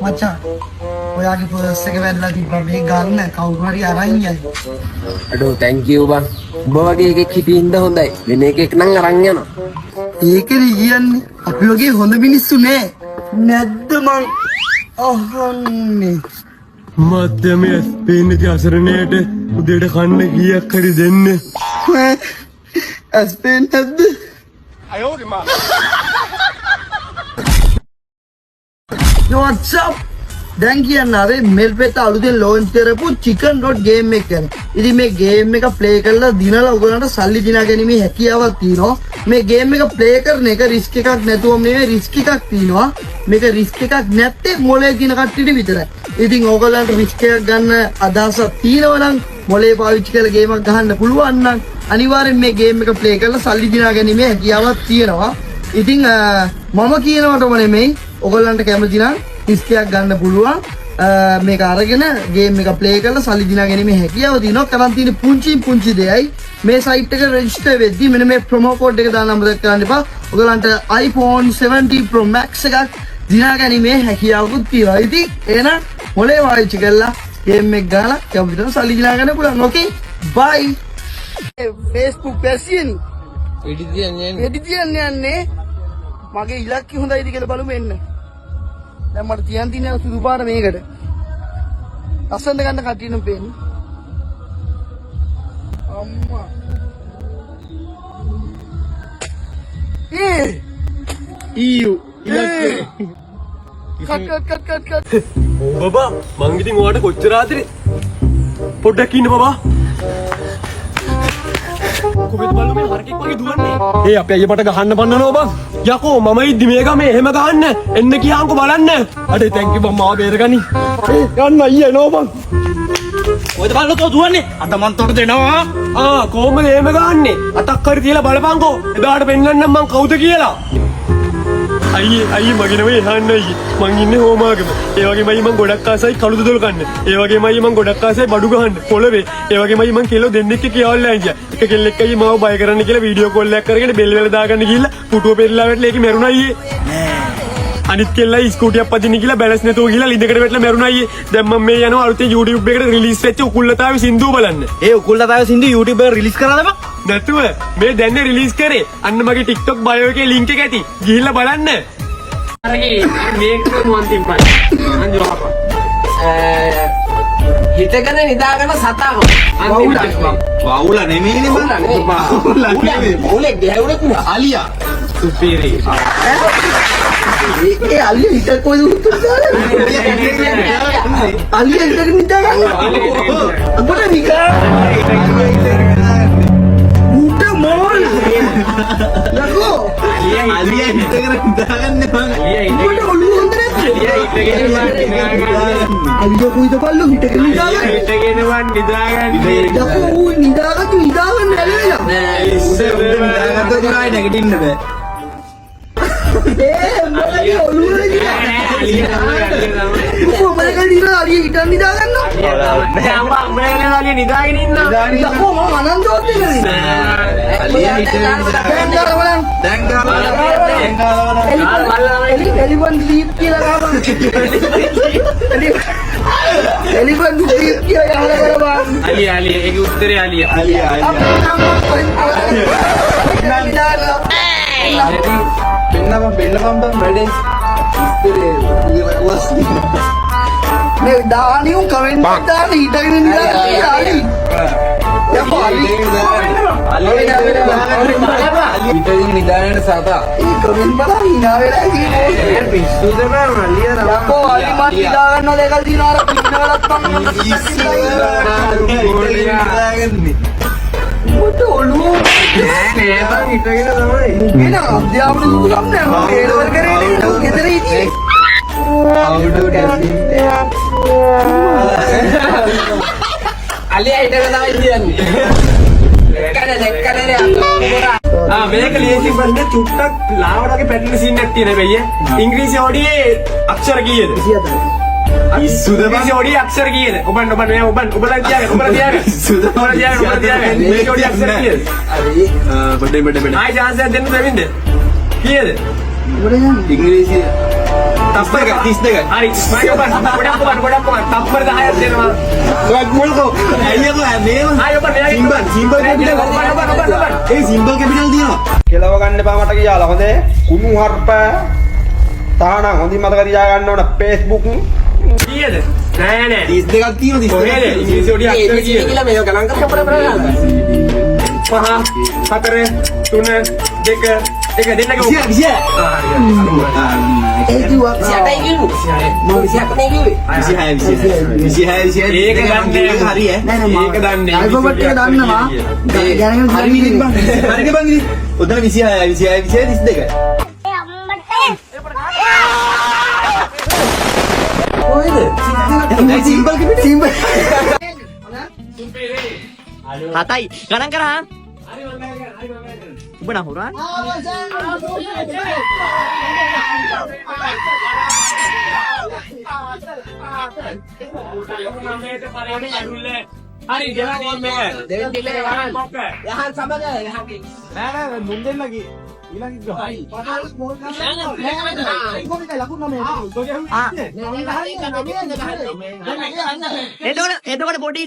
මචං ඔයාගේ පර්ස් එක වැදලා තිබ්බා මේ ගන්න කවුරු හරි අරන් යයි. අඩෝ thank you බං. උඹ වගේ එකෙක් හිටින්න හොඳයි. වෙන එකෙක් නම් අරන් යනවා. ඒකනේ කියන්නේ අපි වගේ හොඳ මිනිස්සු නෑ. නැද්ද මං අහන්නේ. මද්දමේ පේන්නේ අසරණයට උදේට කන්න කීයක් හරි දෙන්න. ඇස්පෙන් නැද්ද? Yo, what's up? දැන් කියන්න අර මෙල්පෙත අලුතෙන් ලොන්ච් කරපු chicken dot game එක ගැන. ඉතින් මේ game එක play කරලා දිනලා ඔයගලන්ට සල්ලි දිනා ගැනීමේ හැකියාවක් තියෙනවා. මේ game එක play කරන එක risk එකක් නැතුවම නෙවෙයි risk එකක් තියෙනවා. මේක risk එකක් නැත්තේ මොලේ දින කට්ටියට විතරයි. ඉතින් ඔයගලන්ට risk එකක් ගන්න අදහසක් තියෙනවා නම් මොලේ පාවිච්චි කරලා game එකක් ගහන්න පුළුවන් නම් අනිවාර්යෙන් මේ game එක play කරලා සල්ලි දිනා ගැනීමේ හැකියාවක් තියෙනවා. ඉතින් මම කියනවටම නෙමෙයි ඔයගලන්ට කැමති නම් risk එකක් ගන්න පුළුවන්. මේක අරගෙන ගේම් එක ප්ලේ කරලා සල්ලි දිනා ගැනීමේ හැකියාව තියෙනවා. කරන් තියෙන පුංචි දෙයයි මේ සයිට් එක රෙජිස්ටර් වෙද්දී මෙන්න මේ ප්‍රොමෝ කෝඩ් එක දාන්න අමතක කරන්න එපා. ඔයගලන්ට iPhone 70 Pro Max එකක් දිනා ගැනීමේ හැකියාවකුත් තියෙනවා. ඉතින් එහෙනම් මොලේ වායිච් කරලා ගේම් එක ගාලා කම්පියුටර් සල්ලි දිනා ගන්න පුළුවන්. ඕකේ බයි. Facebook පැසියනි එඩිටියන් යන්නේ මගේ ඉලක්කය හොඳයිද කියලා බලමු එන්න. දැන් මට තියන් තියෙන සුදු පාට මේකට. ලස්සනට ගන්න කටියනම් පේන්නේ. අම්මා. ඊයු ඉලක්කය. කට්. බබා මං ඉතින් ඔයාලට කොච්චර ආදරේ පොඩ්ඩක් ඉන්න බබා. කොහෙද බලු මේ හරකෙක් වගේ දුවන්නේ? ඒ අපේ අයියා මට ගහන්න පන්නනවා බං. යකෝ මම ඉද්දි මේ ගමේ එහෙම ගහන්න. එන්න කියාන්කෝ බලන්න. අඩේ thank you බං මාව බේරගනි. යන්න අයියා එනවා බං. කොහෙද බලනතෝ දුවන්නේ? අත මන් තොට දෙනවා. කොහොමද එහෙම ගහන්නේ? අතක් හරි තියලා බලපංකෝ. එදාට පෙන්නන්නම් මං කවුද කියලා. අයියේ මගේ නෙවෙයි අහන්න අයියේ. මං ඉන්නේ හෝමාගම. ඒ වගේමයි මං ගොඩක් ආසයි කළුද දොල් කන්න. ඒ වගේමයි මං ගොඩක් ආසයි බඩු ගහන්න. පොළවේ. ඒ වගේමයි මං කිලෝ දෙන්නෙක් කියවලා ඉන්දියා. එක කෙල්ලෙක් අයියේ මාව බය කරන්න කියලා වීඩියෝ කෝල් එකක් කරගෙන බෙල් වල දාගන්න ගිහිල්ලා පුටුව පෙරලා වැටලා ඒකේ මැරුණා අයියේ. අනිත් කෙල්ලයි ස්කූටියක් පදින්න කියලා බැලන්ස් නැතුව ගිහිල්ලා ලිඳකට වැටලා මැරුණා අයියේ. දැන් මම මේ යනවා අලුතෙන් YouTube එකට රිලීස් වෙච්ච උකුල්ලතාවේ සින්දුව බලන්න. ඒ උකුල්ලතාවේ සින්දුව YouTube එකට රිලීස් කරාද බං? නැතුව මේ දැන් රිලීස් කරේ. අන්න මගේ TikTok bio එකේ link එක ඇති. ගිහිල්ලා බලන්න. මේක මොන්තිපයි අන්ජෝපා හිතගෙන නිදාගෙන සතාම වවුල නෙමෙයිනේ බලන්නේ වවුල නෙමෙයි මොලේ ගැහුණේ කුණා අලියා සුපිරි ඒ අලිය හිට කොයි උත්තර දාන්නේ? අලිය හිටගෙන නිදා ගන්න. අපිට නිකන් උට මොල් ලකෝ අලිය හිටගෙන නිදාගන්න බං උට ඔළුව හොඳ නැද්ද? අලිය කොයිද බල්ලෝ හිටගෙන නිදාගන්න. යකෝ ඌ නිදාගන්න ඇලෙලා. නෑ උඩ නිදාගත්තොත් ආයි නැගිටින්න බෑ මගේ ඔළුව උඹලක දින අලිය හිටන් නිදා ගන්නවා. අලිය නිදාගෙන ඉන්නවා. යකෝ මම අනන්තවත් දෙන්නේ. අලිය හිටගෙන දැන් ගාලා එලිෆන්ට් ලීප් කියලා ගාපන්. එලිෆන්ට් ලීප් කියලා යහලා කරපන්. අලිය ඒකේ උත්තරේ අලිය පෙන්නපම් වැඩේ මේ දානි උන් කමෙන්ට් එකක් දාන්න හිටගෙන ඉඳලා අලි යකෝ හිටගෙන නිදාගෙන සතා ඒ කමෙන්ට් බලන්න hina වෙලා ඉන්නේ පිස්සුද බං අලිය යකෝ අලි මත් නිදා ගන්න දෙකක් දිනවා අර පිටිනවලත් නිදාගන්නේ මොට ඔළුව නෑ බං හිටගෙන තමයි එන අධ්‍යාපන සුදුසුකම් නෑ මම ඒවල් කරේ නේ ගෙදර හිටියේ අලිය හිටගෙන තමයි කියන්නේ. දැක්කනේ මේක ලියසින් බලන්න චුට්ටක් ලාවට වගේ පැටලෙන සීන් එකක් තියෙනවා බయ్య. ඉංග්‍රීසි ඔඩියේ අක්ෂර කීයද? 100යි. ඉංග්‍රීසි ඔඩියේ අක්ෂර කීයද? ඔබලා තියාගන්න. මේක ඔඩියේ අක්ෂර කීයද? බඩේ. ආයි chance එකක් දෙන්න දෙවින්ද? කීයද? මොකද යන්නේ ඉංග්‍රීසි තප්පර 32. හරි ගොඩක් කොබන් තප්පර 10ක් දෙනවා ඔයක් මොල්කෝ. අයියෝ මේව. ආයෙ ඔබ මෙයාගේ සිම්බල් කැපිටල්. ඒ සිම්බල් කැපිටල් තියෙනවා. කෙලව ගන්න එපා මට කියලා හොඳේ. කුණු හර්ප. තානම් හොඳින් මතක තියාගන්න ඕන Facebook. කීයද නෑ 32ක් තියෙනවා. කොහෙද ඉංග්‍රීසි ඔඩි අක්ෂර කීයද කියලා මේක ගණන් කරලා අපර පහ හතර තුන දෙක දෙන්නක විසිය. හරි ඒ කිව්වා සියටයි කිව්ව මම 26 නේ කිව්වේ 26. ඒක දන්නේ හරි ඈ. නෑ නෑ ඒක දන්නේ අල්ෆබෙට් එක දන්නවා ගැනගෙන හරි මිනිත් බං. හරිද බං ඉතින්. ඔතන 26 32. කොහෙද සිම්බල් කැපිටල්. සිම්බල් 7යි ගණන් කරා උඹ නම් හොරා හරි දෙවෙනි මේක දෙවෙනි ටික එක ගණන් මොකක්ද යහන් සමග යහන් නෑ මුන් දෙන්නගේ ඊළඟ ගහයි. එතකොට පොඩි